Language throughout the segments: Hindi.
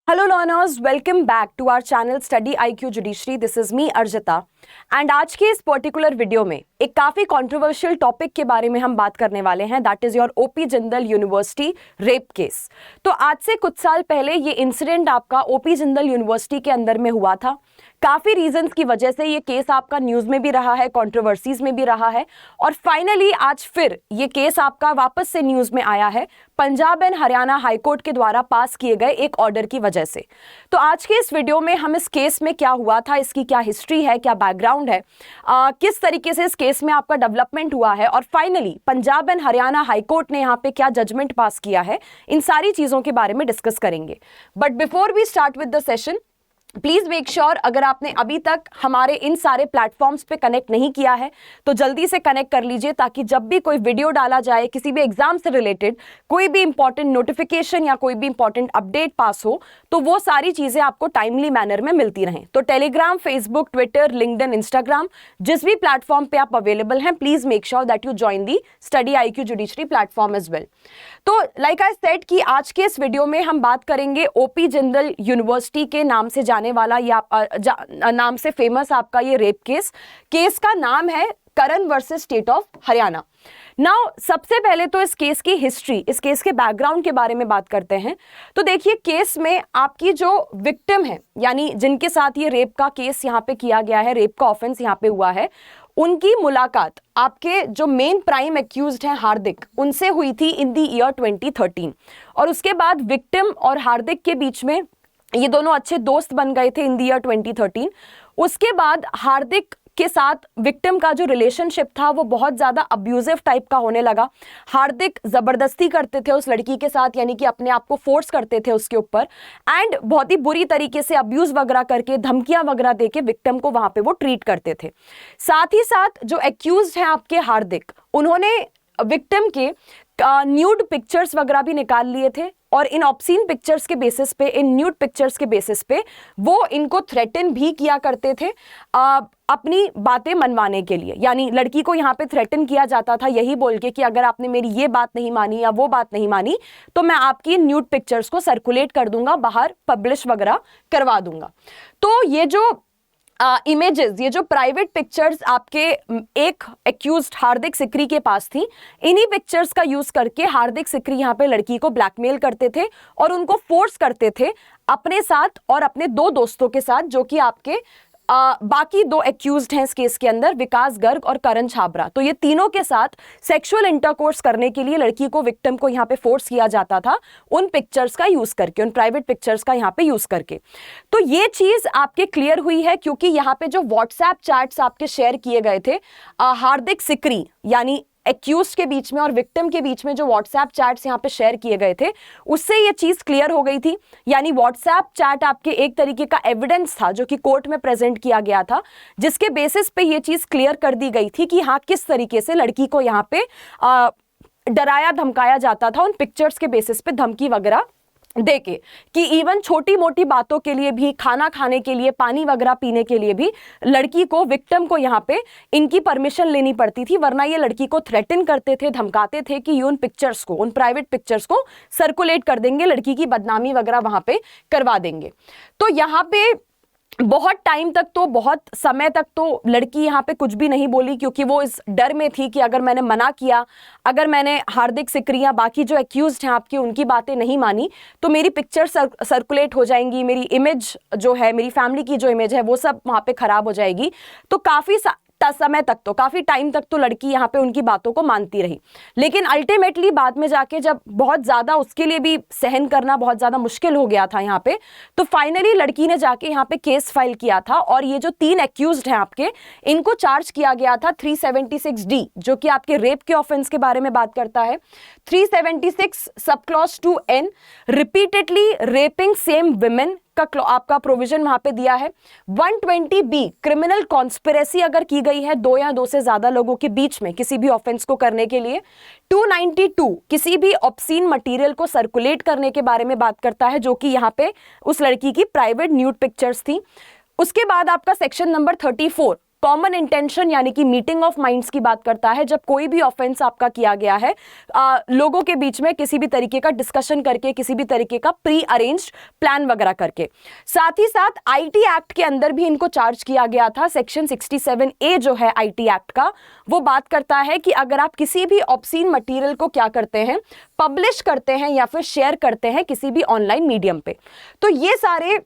Hello learners, welcome back to our channel study IQ judiciary. This is me Arjita and आज के इस पर्टिकुलर वीडियो में एक काफी कंट्रोवर्शियल टॉपिक के बारे में हम बात करने वाले हैं, that is your OP Jindal university rape case. तो आज से कुछ साल पहले ये इंसिडेंट आपका ओपी जिंदल यूनिवर्सिटी के अंदर में हुआ था। काफी रीजंस की वजह से ये केस आपका न्यूज में भी रहा है, कंट्रोवर्सीज में भी रहा है और फाइनली आज फिर ये केस आपका वापस से न्यूज में आया है पंजाब एंड हरियाणा हाईकोर्ट के द्वारा पास किए गए एक ऑर्डर की वजह से। तो आज के इस वीडियो में हम इस केस में क्या हुआ था, इसकी क्या हिस्ट्री है, क्या बैकग्राउंड है, किस तरीके से इस केस में आपका डेवलपमेंट हुआ है और finally Punjab and Haryana high court ने यहाँ पे क्या जजमेंट पास किया है, इन सारी चीजों के बारे में डिस्कस करेंगे। But before we start with the session, please make sure अगर आपने अभी तक हमारे इन सारे प्लेटफॉर्म्स पे कनेक्ट नहीं किया है तो जल्दी से कनेक्ट कर लीजिए, ताकि जब भी कोई वीडियो डाला जाए किसी भी एग्जाम से रिलेटेड, कोई भी इंपॉर्टेंट नोटिफिकेशन या कोई भी इंपॉर्टेंट अपडेट पास हो तो वो सारी चीजें आपको टाइमली मैनर में मिलती रहें। तो Telegram, Facebook, Twitter, LinkedIn, Instagram, जिस भी प्लेटफॉर्म पे आप अवेलेबल हैं, please make sure that you join the study IQ judiciary platform as well. तो लाइक आई सेड कि आज के इस वीडियो में हम बात करेंगे ओपी जिंदल यूनिवर्सिटी के नाम से जाने वाला या नाम से फेमस आपका ये रेप केस का नाम है Karan versus state of Haryana. Now सबसे पहले तो इस केस की हिस्ट्री, इस केस के बैकग्राउंड के बारे में बात करते हैं। तो देखिए, केस में आपकी जो विक्टिम है, यानी जिनके साथ ये रेप का केस यहाँ पे किया गया है, रेप का ऑफेंस यहाँ पे हुआ है, उनकी मुलाकात आपके जो मेन प्राइम एक्यूज्ड हैं हार्दिक, उनसे हुई थी इन द ईयर 2013। और उसके बाद विक्टिम और हार्दिक के बीच में ये दोनों अच्छे दोस्त बन गए थे इन द ईयर 2013। उसके बाद हार्दिक के साथ विक्टिम का जो रिलेशनशिप था वो बहुत ज्यादा अब्यूजिव टाइप का होने लगा। हार्दिक जबरदस्ती करते थे उस लड़की के साथ, यानी कि अपने आप को फोर्स करते थे उसके ऊपर एंड बहुत ही बुरी तरीके से अब्यूज वगैरह करके, धमकियां वगैरह देके विक्टिम को वहां पे वो ट्रीट करते थे। साथ ही साथ जो एक्यूज्ड हैं आपके हार्दिक, उन्होंने विक्टिम के न्यूड पिक्चर्स वगैरह भी निकाल लिए थे और इन ऑब्सीन पिक्चर्स के बेसिस पे, इन न्यूड पिक्चर्स के बेसिस पे वो इनको थ्रेटन भी किया करते थे अपनी बातें मनवाने के लिए। यानी लड़की को यहाँ पे थ्रेटन किया जाता था यही बोल के कि अगर आपने मेरी ये बात नहीं मानी या वो बात नहीं मानी तो मैं आपकी न्यूड पिक्चर्स को सर्कुलेट कर दूंगा, बाहर पब्लिश वगैरह करवा दूंगा। तो ये जो इमेजेस, ये जो प्राइवेट पिक्चर्स आपके एक एक्यूज्ड हार्दिक सिकरी के पास थी, इन्हीं पिक्चर्स का यूज करके हार्दिक सिकरी यहाँ पे लड़की को ब्लैकमेल करते थे और उनको फोर्स करते थे अपने साथ और अपने दो दोस्तों के साथ, जो कि आपके बाकी दो एक्यूज्ड हैं इस केस के अंदर, विकास गर्ग और करण छाबरा। तो ये तीनों के साथ सेक्सुअल इंटरकोर्स करने के लिए लड़की को, विक्टिम को यहाँ पे फोर्स किया जाता था उन पिक्चर्स का यूज करके, उन प्राइवेट पिक्चर्स का यहाँ पे यूज करके। तो ये चीज आपके क्लियर हुई है क्योंकि यहाँ पे जो व्हाट्सएप चैट्स आपके शेयर किए गए थे हार्दिक सिकरी यानी एक्यूज के बीच में और विक्टिम के बीच में, जो व्हाट्सएप चैट्स यहाँ पे शेयर किए गए थे, उससे ये चीज क्लियर हो गई थी। यानी व्हाट्सएप चैट आपके एक तरीके का एविडेंस था जो कि कोर्ट में प्रेजेंट किया गया था, जिसके बेसिस पे ये चीज क्लियर कर दी गई थी कि हाँ, किस तरीके से लड़की को यहाँ पे डराया धमकाया जाता था उन पिक्चर्स के बेसिस पे, धमकी वगैरह देके कि इवन छोटी मोटी बातों के लिए भी, खाना खाने के लिए, पानी वगैरह पीने के लिए भी लड़की को, विक्टिम को यहाँ पे इनकी परमिशन लेनी पड़ती थी, वरना ये लड़की को थ्रेटन करते थे, धमकाते थे कि ये उन पिक्चर्स को, उन प्राइवेट पिक्चर्स को सर्कुलेट कर देंगे, लड़की की बदनामी वगैरह वहां पे करवा देंगे। तो यहाँ पे बहुत टाइम तक तो, बहुत समय तक तो लड़की यहाँ पे कुछ भी नहीं बोली, क्योंकि वो इस डर में थी कि अगर मैंने मना किया, अगर मैंने हार्दिक सिकरी या बाकी जो एक्यूज्ड हैं आपकी, उनकी बातें नहीं मानी तो मेरी पिक्चर सर्कुलेट हो जाएंगी, मेरी इमेज जो है, मेरी फैमिली की जो इमेज है वो सब वहाँ पे खराब हो जाएगी। तो काफ़ी समय तक तो, काफी टाइम तक तो लड़की यहाँ पे उनकी बातों को मानती रही। लेकिन अल्टीमेटली बाद में जाके जब बहुत ज्यादा उसके लिए भी सहन करना बहुत ज्यादा मुश्किल हो गया था यहाँ पे, तो फाइनली लड़की ने जाके यहाँ पे केस फाइल किया था और ये जो 3 एक्यूज्ड हैं आपके, इनको चार्ज किया गया था 376D, जो कि आपके रेप के ऑफेंस के बारे में बात करता है। 376 sub clause 2N, repeatedly rapping same women का आपका प्रोविजन वहां पे दिया है। 120B, क्रिमिनल कॉन्स्पिरेसी अगर की गई है 2 या 2 से ज्यादा लोगों के बीच में किसी भी ऑफेंस को करने के लिए। 292, किसी भी ऑब्सीन मटेरियल को सर्कुलेट करने के बारे में बात करता है, जो कि यहाँ पे उस लड़की की प्राइवेट न्यूड पिक्चर्स थी। उसके बाद आपका सेक्शन नंबर 34 कॉमन इंटेंशन यानी कि मीटिंग ऑफ माइंड्स की बात करता है, जब कोई भी ऑफेंस आपका किया गया है लोगों के बीच में किसी भी तरीके का डिस्कशन करके, किसी भी तरीके का प्री अरेंज्ड प्लान वगैरह करके। साथ ही साथ आईटी एक्ट के अंदर भी इनको चार्ज किया गया था। सेक्शन 67A जो है आईटी एक्ट का, वो बात करता है कि अगर आप किसी भी ऑब्सीन मटेरियल को क्या करते हैं, पब्लिश करते हैं या फिर शेयर करते हैं किसी भी ऑनलाइन मीडियम पे, तो ये सारे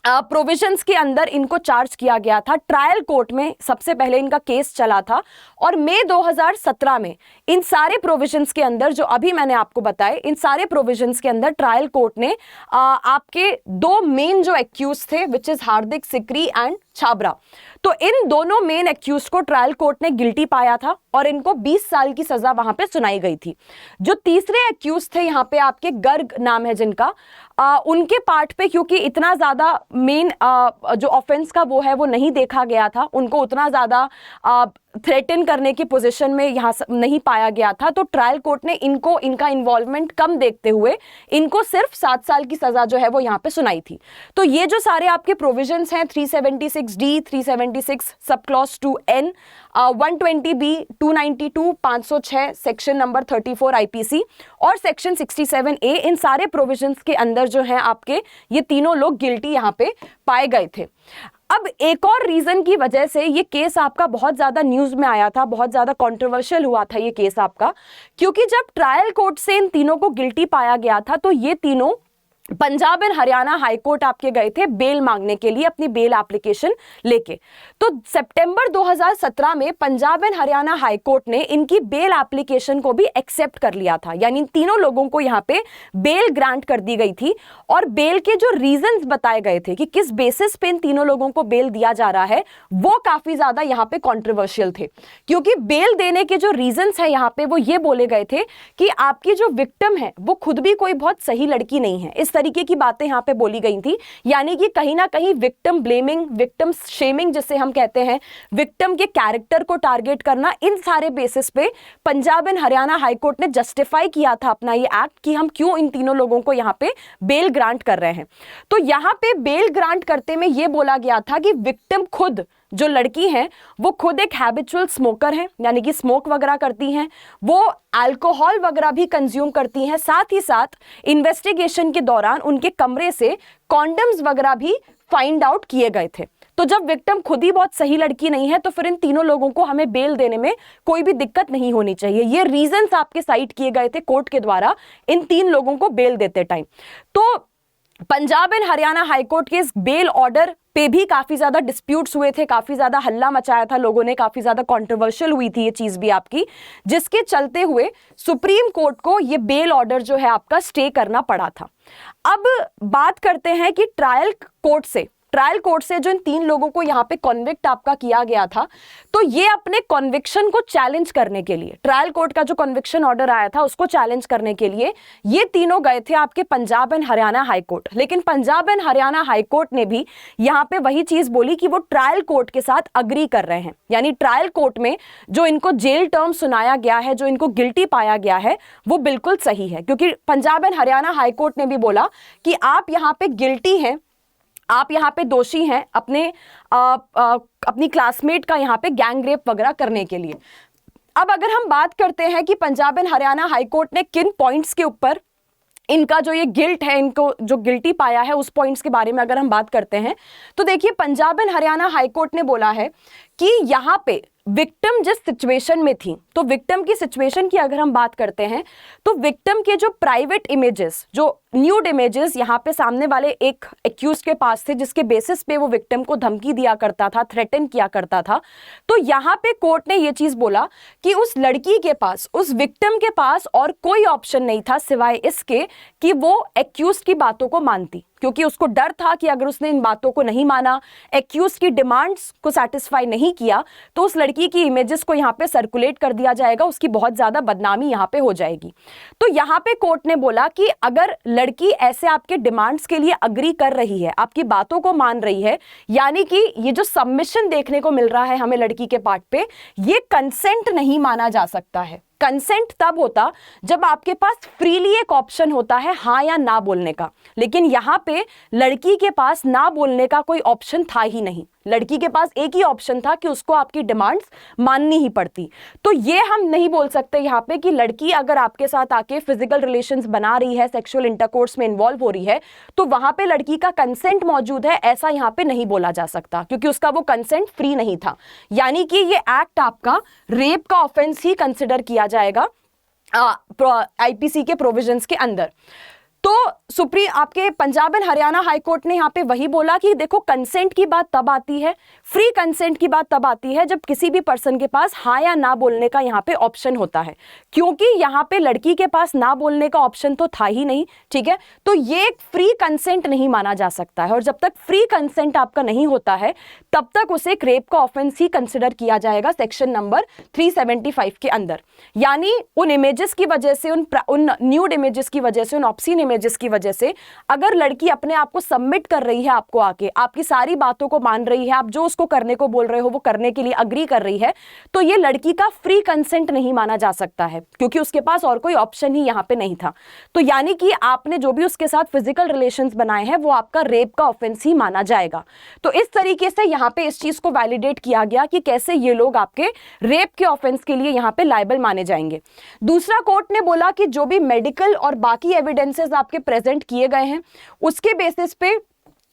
प्रोविजंस के अंदर इनको चार्ज किया गया था। ट्रायल कोर्ट में सबसे पहले इनका केस चला था और मई 2017 में इन सारे प्रोविजंस के अंदर, जो अभी मैंने आपको बताए, इन सारे प्रोविजंस के अंदर ट्रायल कोर्ट ने आपके दो मेन जो एक्यूज थे, which is Hardik Sikri and Chhabra, तो इन दोनों मेन एक्यूज को ट्रायल कोर्ट ने गिल्टी पाया था और इनको 20 साल की सजा वहां पे सुनाई गई थी। जो तीसरे एक्यूज थे यहाँ पे आपके गर्ग नाम है जिनका, उनके पार्ट पे क्योंकि इतना ज्यादा मेन जो ऑफेंस का वो है वो नहीं देखा गया था, उनको उतना ज्यादा थ्रेटन करने की पोजीशन में यहाँ नहीं पाया गया था, तो ट्रायल कोर्ट ने इनको इनका इन्वॉल्वमेंट कम देखते हुए इनको सिर्फ 7 साल की सजा जो है वो यहाँ पे सुनाई थी। तो ये जो सारे आपके प्रोविजंस हैं 376D, 376 sub clause 2N, 120B, 292, 506 section number 34 IPC और सेक्शन 67A, इन सारे प्रोविजंस के अंदर जो है आपके ये तीनों लोग गिल्टी यहाँ पे पाए गए थे। अब एक और रीजन की वजह से ये केस आपका बहुत ज्यादा न्यूज में आया था, बहुत ज्यादा कंट्रोवर्शियल हुआ था ये केस आपका, क्योंकि जब ट्रायल कोर्ट से इन तीनों को गिल्टी पाया गया था तो ये तीनों Punjab and Haryana high court आपके गए थे बेल मांगने के लिए, अपनी बेल एप्लीकेशन लेके। तो सितंबर 2017 में Punjab and Haryana high court ने इनकी बेल एप्लीकेशन को भी एक्सेप्ट कर लिया था, यानी इन तीनों लोगों को यहाँ पे बेल ग्रांट कर दी गई थी। और बेल के जो रीजंस बताए गए थे कि किस बेसिस पे इन तीनों लोगों को बेल दिया जा रहा है, वो काफी ज्यादा यहाँ पे कॉन्ट्रोवर्शियल थे, क्योंकि बेल देने के जो रीजंस है यहाँ पे वो ये बोले गए थे कि आपकी जो विक्टिम है वो खुद भी कोई बहुत सही लड़की नहीं है, इस तरीके की बातें यहां पे बोली गई थी। यानी कि कहीं ना कहीं विक्टिम ब्लेमिंग, विक्टिम शेमिंग जिसे हम कहते हैं, विक्टिम के कैरेक्टर को टारगेट करना, इन सारे बेसिस पे Punjab and Haryana high court ने जस्टिफाई किया था अपना ये एक्ट कि हम क्यों इन तीनों लोगों को यहां पे बेल ग्रांट कर रहे हैं। तो यहां पे बेल ग्रांट करते में यह बोला गया था कि विक्टिम खुद, जो लड़की है वो खुद एक हैबिचुअल स्मोकर है, यानी कि स्मोक वगैरह करती हैं, वो अल्कोहल वगैरह भी कंज्यूम करती हैं। साथ ही साथ इन्वेस्टिगेशन के दौरान उनके कमरे से कॉन्डम्स वगैरह भी फाइंड आउट किए गए थे। तो जब विक्टिम खुद ही बहुत सही लड़की नहीं है तो फिर इन तीनों लोगों को हमें बेल देने में कोई भी दिक्कत नहीं होनी चाहिए। ये रीजंस आपके साइट किए गए थे कोर्ट के द्वारा इन तीन लोगों को बेल देते टाइम। तो पंजाब एंड हरियाणा हाईकोर्ट के इस बेल ऑर्डर पे भी काफी ज्यादा डिस्प्यूट्स हुए थे, काफी ज्यादा हल्ला मचाया था लोगों ने, काफी ज्यादा कंट्रोवर्शियल हुई थी ये चीज भी आपकी, जिसके चलते हुए सुप्रीम कोर्ट को ये बेल ऑर्डर जो है आपका स्टे करना पड़ा था। अब बात करते हैं कि ट्रायल कोर्ट से जो इन तीन लोगों को यहाँ पे कॉन्विक्ट आपका किया गया था, तो ये अपने कॉन्विक्शन को चैलेंज करने के लिए, ट्रायल कोर्ट का जो कॉन्विक्शन ऑर्डर आया था उसको चैलेंज करने के लिए ये तीनों गए थे आपके Punjab and Haryana high court. लेकिन Punjab and Haryana high court ने भी यहाँ पे वही चीज बोली कि वो ट्रायल कोर्ट के साथ अग्री कर रहे हैं, यानी ट्रायल कोर्ट में जो इनको जेल टर्म सुनाया गया है, जो इनको गिल्टी पाया गया है, वो बिल्कुल सही है। क्योंकि Punjab and Haryana high court ने भी बोला कि आप यहाँ पे गिल्टी हैं, आप यहाँ पे दोषी हैं अपनी क्लासमेट का यहाँ पे गैंग रेप वगैरह करने के लिए। अब अगर हम बात करते हैं कि Punjab and Haryana high court ने किन पॉइंट्स के ऊपर इनका जो ये गिल्ट है, इनको जो गिल्टी पाया है, उस पॉइंट्स के बारे में अगर हम बात करते हैं तो देखिए Punjab and Haryana high court ने बोला है कि यहाँ पे विक्टिम जिस सिचुएशन में थी, तो विक्टिम की सिचुएशन की अगर हम बात करते हैं तो विक्टिम के जो प्राइवेट इमेजेस, जो न्यूड इमेजेस यहाँ पे सामने वाले एक एक्यूज के पास थे, जिसके बेसिस पे वो विक्टिम को धमकी दिया करता था, थ्रेटन किया करता था। तो यहाँ पे कोर्ट ने ये चीज बोला कि उस लड़की के पास, उस विक्टिम के पास और कोई ऑप्शन नहीं था सिवाय इसके कि वो एक्यूज की बातों को मानती, क्योंकि उसको डर था कि अगर उसने इन बातों को नहीं माना, एक्यूज की डिमांड्स को सेटिस्फाई नहीं किया, तो उस लड़की की इमेजेस को यहाँ पे सर्कुलेट कर दिया जाएगा, उसकी बहुत ज्यादा बदनामी यहाँ पे हो जाएगी। तो यहाँ पे कोर्ट ने बोला कि अगर लड़की ऐसे आपके डिमांड्स के लिए अग्री कर रही है, आपकी बातों को मान रही है, यानी कि ये जो सबमिशन देखने को मिल रहा है हमें लड़की के पार्ट पे, ये कंसेंट नहीं माना जा सकता है। कंसेंट तब होता जब आपके पास फ्रीली एक ऑप्शन होता है हाँ या ना बोलने का, लेकिन यहाँ पे लड़की के पास ना बोलने का कोई ऑप्शन था ही नहीं। लड़की के पास एक ही ऑप्शन था कि उसको आपकी डिमांड्स माननी ही पड़ती। तो ये हम नहीं बोल सकते यहाँ पे कि लड़की अगर आपके साथ आके फिजिकल रिलेशंस बना रही है, सेक्सुअल इंटरकोर्स में इन्वॉल्व हो रही है, तो वहां पे लड़की का कंसेंट मौजूद है, ऐसा यहाँ पे नहीं बोला जा सकता, क्योंकि उसका वो कंसेंट फ्री नहीं था। यानी कि ये एक्ट आपका रेप का ऑफेंस ही कंसिडर किया जाएगा आईपीसी के प्रोविजंस के अंदर। तो आपके Punjab and Haryana high court ने यहाँ पे वही बोला कि देखो, कंसेंट की बात तब आती है, फ्री कंसेंट की बात तब आती है जब किसी भी पर्सन के पास हाँ या ना बोलने का यहाँ पे ऑप्शन होता है, क्योंकि यहाँ पे लड़की के पास ना बोलने का ऑप्शन तो था ही नहीं। ठीक है, तो ये एक फ्री कंसेंट नहीं माना जा सकता है, और जब तक फ्री कंसेंट आपका नहीं होता है तब तक उसे एक रेप का ऑफेंस ही कंसिडर किया जाएगा सेक्शन नंबर 375 के अंदर। यानी उन इमेजेस की वजह से, उन न्यूड इमेजेस की वजह से, उन ऑब्सीन इमेजेस की वजह से अगर लड़की अपने आप को सबमिट कर रही है आपको आके, आपकी सारी बातों को मान रही है, आप जो उसको करने को बोल रहे हो वो करने के लिए अग्री कर रही है, तो ये लड़की का फ्री कंसेंट नहीं माना जा सकता है, क्योंकि उसके पास और कोई ऑप्शन ही यहाँ पे नहीं था। तो यानी कि आपने जो भी उसके साथ फिजिकल रिलेशंस बनाए हैं वो आपका रेप का ऑफेंस ही माना जाएगा। तो इस तरीके से यहाँ पे इस चीज को वैलिडेट किया गया कि कैसे ये लोग आपके रेप के ऑफेंस के लिए यहाँ पे लायबल माने जाएंगे। दूसरा, कोर्ट ने बोला कि जो भी मेडिकल और बाकी एविडेंसेस आपके प्रेजेंट किए गए हैं उसके बेसिस पे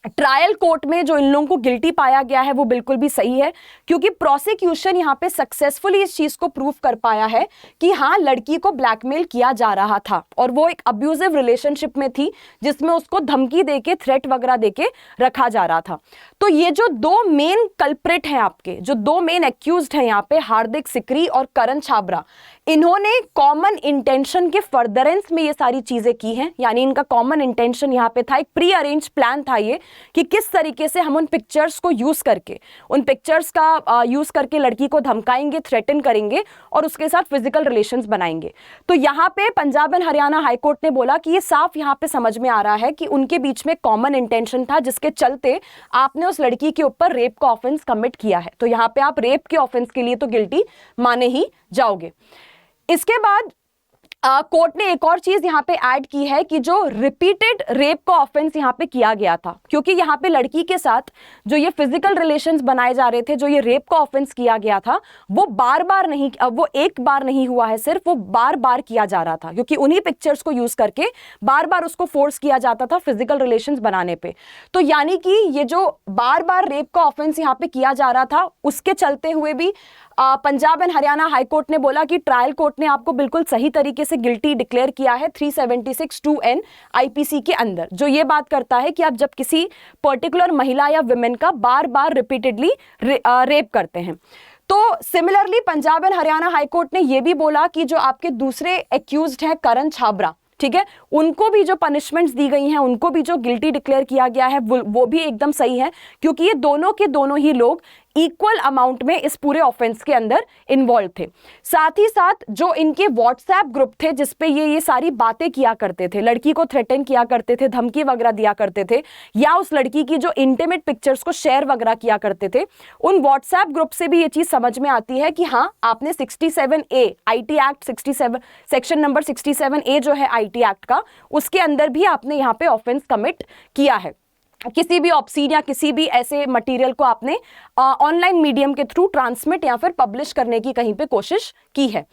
ट्रायल कोर्ट में जो इन लोगों को गिल्टी पाया गया है वो बिल्कुल भी सही है, क्योंकि प्रोसिक्यूशन यहाँ पे सक्सेसफुली इस चीज को प्रूव कर पाया है कि हाँ, लड़की को ब्लैकमेल किया जा रहा था और वो एक अब्यूजिव रिलेशनशिप में थी जिसमें उसको धमकी देके, थ्रेट वगैरह देके रखा जा रहा था। तो ये जो दो मेन कल्प्रिट हैं आपके, जो दो मेन एक्यूज्ड हैं यहाँ पे, हार्दिक सिकरी और करण छाबरा, इन्होंने कॉमन इंटेंशन के फर्दरेंस में ये सारी चीजें की हैं। यानी इनका कॉमन इंटेंशन यहाँ पे था, एक प्री अरेंज प्लान था ये, कि किस तरीके से हम उन पिक्चर्स को यूज करके, उन पिक्चर्स का यूज करके लड़की को धमकाएंगे, थ्रेटन करेंगे और उसके साथ फिजिकल रिलेशंस बनाएंगे। तो यहाँ पे Punjab and Haryana high court ने बोला कि ये साफ यहाँ पे समझ में आ रहा है कि उनके बीच में कॉमन इंटेंशन था, जिसके चलते आपने उस लड़की के ऊपर रेप का ऑफेंस कमिट किया है। तो यहाँ पे आप रेप के ऑफेंस के लिए तो गिल्टी माने ही जाओगे। इसके बाद कोर्ट ने एक और चीज यहाँ पे ऐड की है कि जो रिपीटेड रेप का ऑफेंस यहाँ पे किया गया था, क्योंकि यहाँ पे लड़की के साथ जो ये फिजिकल रिलेशंस बनाए जा रहे थे, जो ये रेप का ऑफेंस किया गया था, वो बार बार नहीं, वो एक बार नहीं हुआ है सिर्फ, वो बार बार किया जा रहा था, क्योंकि उन्हीं पिक्चर्स को यूज करके बार बार उसको फोर्स किया जाता था फिजिकल रिलेशंस बनाने पे। तो यानी कि ये जो बार बार रेप का ऑफेंस यहाँ पे किया जा रहा था, उसके चलते हुए भी Punjab and Haryana high court ने बोला कि ट्रायल कोर्ट ने आपको बिल्कुल सही तरीके से गिल्टी डिक्लेयर किया है 376(2)N आईपीसी के अंदर, जो ये बात करता है कि आप जब किसी पर्टिकुलर महिला या विमेन का बार बार रिपीटेडली रेप करते हैं। तो similarly Punjab and Haryana high court ने यह भी बोला कि जो आपके दूसरे एक्यूज्ड हैं करण छाबरा, ठीक है, उनको भी जो पनिशमेंट्स दी गई हैं, उनको भी जो गिल्टी डिक्लेयर किया गया है वो भी एकदम सही है, क्योंकि ये दोनों के दोनों ही लोग इक्वल अमाउंट में इस पूरे ऑफेंस के अंदर इन्वॉल्व थे। साथ ही साथ जो इनके व्हाट्सएप ग्रुप थे जिसपे ये सारी बातें किया करते थे, लड़की को थ्रेटन किया करते थे, धमकी वगैरह दिया करते थे, या उस लड़की की जो इंटीमेट पिक्चर्स को शेयर वगैरह किया करते थे, उन व्हाट्सएप ग्रुप से भी ये चीज समझ में आती है कि हाँ, आपने 67A IT act 67 section number 67A जो है आईटी एक्ट का, उसके अंदर भी आपने यहाँ पे ऑफेंस कमिट किया है। किसी भी ऑब्सीन या किसी भी ऐसे मटेरियल को आपने ऑनलाइन मीडियम के थ्रू ट्रांसमिट या फिर पब्लिश करने की कहीं पे कोशिश की है।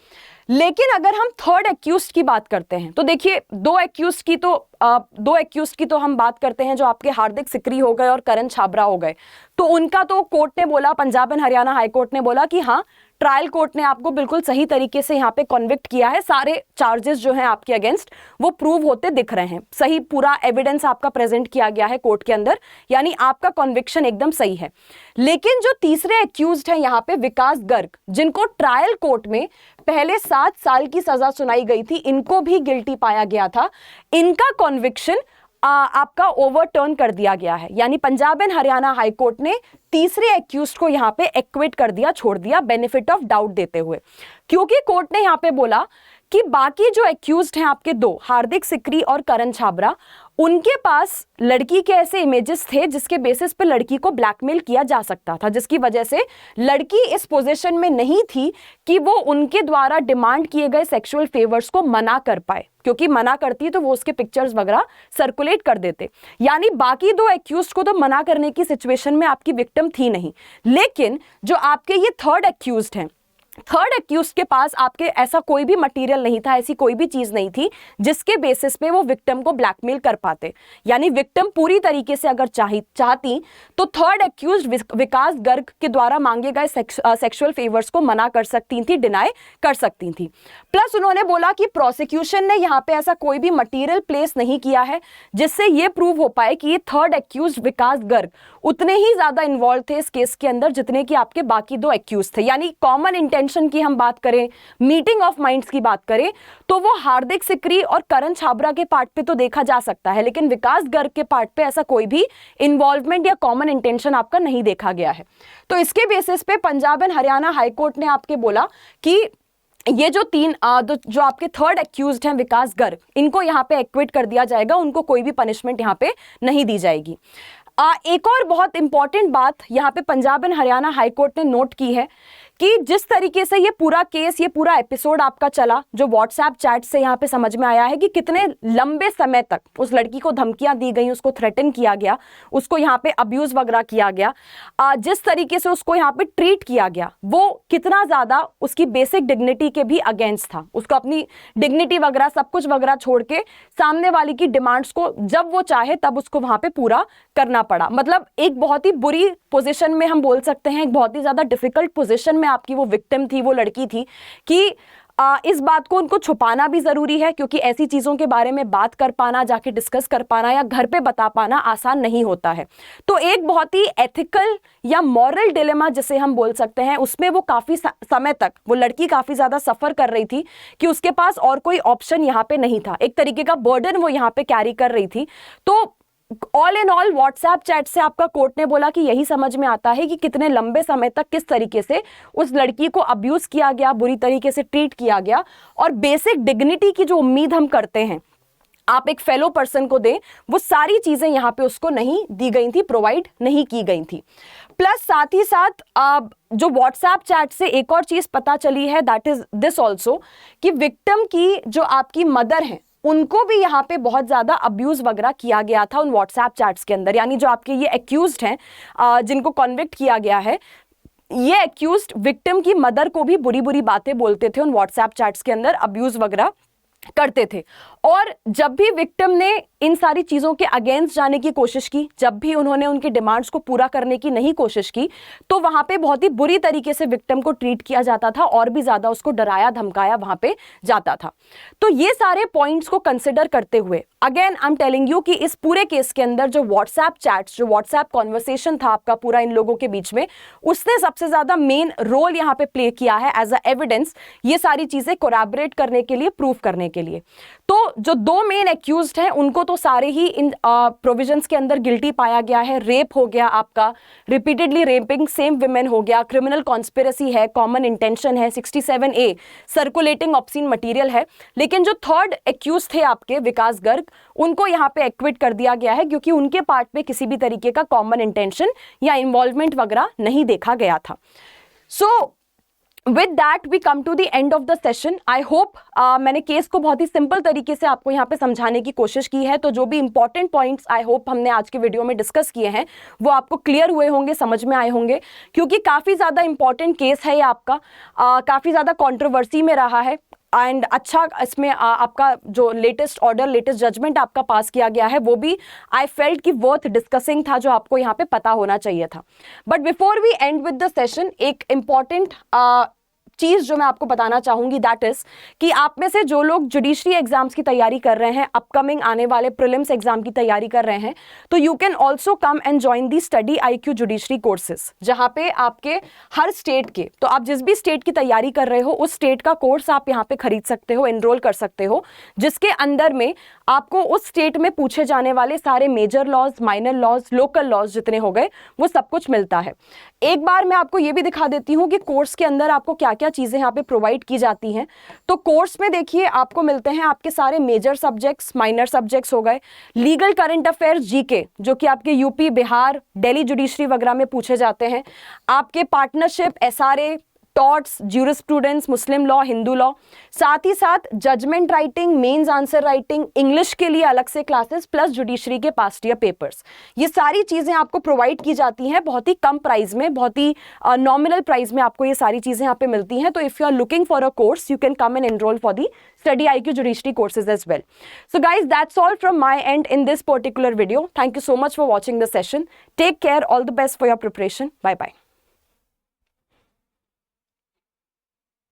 लेकिन अगर हम थर्ड एक्यूज्ड की बात करते हैं, तो देखिए दो एक्यूज्ड की तो हम बात करते हैं, जो आपके हार्दिक सिकरी हो गए और करण छाबरा हो गए। तो उनका तो कोर्ट ने बोला, Punjab and Haryana high court ने बोला कि हाँ, ट्रायल कोर्ट ने आपको बिल्कुल सही तरीके से यहाँ पे कॉन्विक्ट किया है, सारे चार्जेस जो हैं आपके अगेंस्ट वो प्रूव होते दिख रहे हैं, सही पूरा एविडेंस आपका प्रेजेंट किया गया है कोर्ट के अंदर, यानी आपका कॉन्विक्शन एकदम सही है। लेकिन जो तीसरे एक्यूज्ड हैं यहाँ पे विकास गर्ग, जिनको ट्रायल कोर्ट में पहले 7 साल की सजा सुनाई गई थी, इनको भी गिल्टी पाया गया था, इनका कॉन्विक्शन आपका ओवरटर्न कर दिया गया है। यानी Punjab and Haryana high court ने तीसरे एक्यूज्ड को यहाँ पे एक्विट कर दिया, छोड़ दिया बेनिफिट ऑफ डाउट देते हुए, क्योंकि कोर्ट ने यहाँ पे बोला कि बाकी जो एक्यूज्ड हैं आपके दो, हार्दिक सिकरी और करण छाबरा, उनके पास लड़की के ऐसे इमेजेस थे जिसके बेसिस पे लड़की को ब्लैकमेल किया जा सकता था, जिसकी वजह से लड़की इस पोजीशन में नहीं थी कि वो उनके द्वारा डिमांड किए गए सेक्सुअल फेवर्स को मना कर पाए, क्योंकि मना करती तो वो उसके पिक्चर्स वगैरह सर्कुलेट कर देते। यानी बाकी दो एक्यूज्ड को तो मना करने की सिचुएशन में आपकी विक्टिम थी नहीं, लेकिन जो आपके ये थर्ड एक्यूज्ड हैं, थर्ड एक्यूज के पास आपके ऐसा कोई भी मटेरियल नहीं था, ऐसी कोई भी चीज नहीं थी जिसके बेसिस पे वो विक्टिम को ब्लैकमेल कर पाते। यानी विक्टिम पूरी तरीके से अगर चाहती तो थर्ड एक्यूज विकास गर्ग के द्वारा मांगे गए सेक्सुअल फेवर्स को मना कर सकती थी, डिनाई कर सकती थी। प्लस उन्होंने बोला कि प्रोसिक्यूशन ने यहाँ पे ऐसा कोई भी मटीरियल प्लेस नहीं किया है जिससे ये प्रूव हो पाए कि ये थर्ड एक्यूज विकास गर्ग उतने ही ज्यादा इन्वॉल्व थे इस केस के अंदर जितने कि आपके बाकी दो एक्यूज थे। यानी कॉमन इंटेंशन की हम बात करें, मीटिंग ऑफ माइंड्स की बात करें, तो वो हार्दिक सिकरी और करण छाबरा के पार्ट पे तो देखा जा सकता है, लेकिन विकास गर्ग के पार्ट पे ऐसा कोई भी इन्वॉल्वमेंट या कॉमन इंटेंशन आपका नहीं देखा गया है। तो इसके बेसिस पे पंजाब एंड हरियाणा हाईकोर्ट ने आपके बोला कि ये जो जो आपके थर्ड एक्यूज्ड हैं विकास गर्ग, इनको यहाँ पे एक्विट कर दिया जाएगा, उनको कोई भी पनिशमेंट यहाँ पे नहीं दी जाएगी। एक और बहुत इंपॉर्टेंट बात यहाँ पे पंजाब एंड हरियाणा हाईकोर्ट ने नोट की है कि जिस तरीके से ये पूरा केस, ये पूरा एपिसोड आपका चला, जो व्हाट्सएप चैट से यहाँ पे समझ में आया है कि कितने लंबे समय तक उस लड़की को धमकियां दी गई, उसको थ्रेटन किया गया, उसको यहाँ पे अब्यूज वगैरह किया गया, जिस तरीके से उसको यहाँ पे ट्रीट किया गया वो कितना ज्यादा उसकी बेसिक डिग्निटी के भी अगेंस्ट था। उसको अपनी डिग्निटी वगैरह सब कुछ वगैरह छोड़ के सामने वाली की डिमांड्स को जब वो चाहे तब उसको वहां पे पूरा करना पड़ा। मतलब एक बहुत ही बुरी पोजीशन में हम बोल सकते हैं, एक बहुत ही ज्यादा डिफिकल्ट पोजीशन में आपकी वो विक्टिम थी, वो लड़की थी कि इस बात को उनको छुपाना भी जरूरी है, क्योंकि ऐसी चीजों के बारे में बात कर पाना, जाके डिस्कस कर पाना या घर पे बता पाना आसान नहीं होता है। तो एक बहुत ही एथिकल या मॉरल डिलेमा जिसे हम बोल सकते हैं, उसमें वो काफी समय तक वो लड़की काफी ज्यादा सफर कर रही थी कि उसके पास और कोई ऑप्शन यहाँ पे नहीं था, एक तरीके का बर्डन वो यहाँ पे कैरी कर रही थी। तो all in all WhatsApp chat से आपका कोर्ट ने बोला कि यही समझ में आता है कि कितने लंबे समय तक किस तरीके से उस लड़की को अब्यूज किया गया, बुरी तरीके से ट्रीट किया गया, और बेसिक डिग्निटी की जो उम्मीद हम करते हैं आप एक फेलो पर्सन को दें, वो सारी चीजें यहाँ पे उसको नहीं दी गई थी, प्रोवाइड नहीं की गई थी। प्लस साथ ही साथ जो व्हाट्सएप चैट से एक और चीज पता चली है, दैट इज दिस ऑल्सो कि विक्टिम की जो आपकी मदर है उनको भी यहाँ पे बहुत ज्यादा अब्यूज वगैरह किया गया था उन व्हाट्सएप चैट्स के अंदर। यानी जो आपके ये एक्यूज्ड हैं जिनको कॉन्विक्ट किया गया है, ये एक्यूज्ड विक्टिम की मदर को भी बुरी बुरी बातें बोलते थे उन व्हाट्सएप चैट्स के अंदर, अब्यूज वगैरह करते थे। और जब भी विक्टिम ने इन सारी चीजों के अगेंस्ट जाने की कोशिश की, जब भी उन्होंने उनकी डिमांड्स को पूरा करने की नहीं कोशिश की, तो वहां पे बहुत ही बुरी तरीके से विक्टिम को ट्रीट किया जाता था और भी ज्यादा उसको डराया धमकाया वहां पे जाता था। तो ये सारे पॉइंट्स को कंसिडर करते हुए again I am telling you कि इस पूरे केस के अंदर जो व्हाट्सएप चैट्स, जो व्हाट्सएप कॉन्वर्सेशन था आपका पूरा इन लोगों के बीच में, उसने सबसे ज्यादा मेन रोल यहाँ पे प्ले किया है एज अ एविडेंस, ये सारी चीजें कोरैबोरेट करने के लिए, प्रूफ करने के लिए। तो जो दो मेन एक्यूज्ड हैं उनको तो सारे ही इन प्रोविजंस के अंदर गिल्टी पाया गया है। रेप हो गया आपका, रिपीटेडली रेपिंग सेम विमेन हो गया, क्रिमिनल कॉन्स्पिरेसी है, कॉमन इंटेंशन है, 67A सर्कुलेटिंग ऑब्सीन मटेरियल है। लेकिन जो थर्ड एक्यूज थे आपके विकास गर्ग, उनको यहाँ पे एक्विट कर दिया गया है क्योंकि उनके पार्ट पे किसी भी तरीके का कॉमन इंटेंशन या इन्वॉल्वमेंट वगैरह नहीं देखा गया था। सो With that we come to the end of the session. I hope मैंने केस को बहुत ही सिंपल तरीके से आपको यहाँ पे समझाने की कोशिश की है। तो जो भी इंपॉर्टेंट पॉइंट्स आई होप हमने आज के वीडियो में डिस्कस किए हैं वो आपको क्लियर हुए होंगे, समझ में आए होंगे, क्योंकि काफ़ी ज़्यादा इंपॉर्टेंट केस है ये आपका, काफ़ी ज़्यादा कंट्रोवर्सी में रहा है। एंड अच्छा इसमें आपका जो लेटेस्ट ऑर्डर, लेटेस्ट जजमेंट आपका पास किया गया है वो भी आई फेल्ट कि वर्थ डिस्कसिंग था, जो आपको यहाँ पे पता होना चाहिए था। But before we end with the session, एक इम्पॉर्टेंट चीज जो मैं आपको बताना चाहूंगी दैट इज कि आप में से जो लोग जुडिशरी एग्जाम्स की तैयारी कर रहे हैं, अपकमिंग आने वाले प्रीलिम्स एग्जाम की तैयारी कर रहे हैं, तो you can also come and join the study IQ judiciary courses, जहां पे आपके हर स्टेट के, तो आप जिस भी स्टेट की तैयारी कर रहे हो उस स्टेट का कोर्स आप यहाँ पे खरीद सकते हो, एनरोल कर सकते हो, जिसके अंदर में आपको उस स्टेट में पूछे जाने वाले सारे major laws, minor laws, local laws जितने हो गए वो सब कुछ मिलता है। एक बार मैं आपको ये भी दिखा देती हूँ कि कोर्स के अंदर आपको क्या क्या क्या चीज़ें यहाँ पे प्रोवाइड की जाती हैं। तो कोर्स में देखिए आपको मिलते हैं आपके सारे मेजर सब्जेक्ट्स, माइनर सब्जेक्ट्स हो गए, लीगल करंट अफेयर्स जीके जो कि आपके यूपी, बिहार, दिल्ली जुडिशरी वगैरह में पूछे जाते हैं, आपके partnership, SRA, torts, jurisprudence, Muslim law, Hindu law, साथ ही साथ judgement writing, mains answer writing, English के लिए अलग से क्लासेस, प्लस जुडिशरी के पास्ट ईयर पेपर्स। ये सारी चीज़ें आपको प्रोवाइड की जाती हैं बहुत ही कम प्राइस में, बहुत ही नॉमिनल प्राइस में आपको ये सारी चीज़ें यहाँ पे मिलती हैं। तो if you are looking for a course you can come and enrol for the Study IQ Judiciary courses as well. So guys, that's all from my end in this particular video. Thank you so much for watching the session. Take care. All the best for your preparation. Bye bye.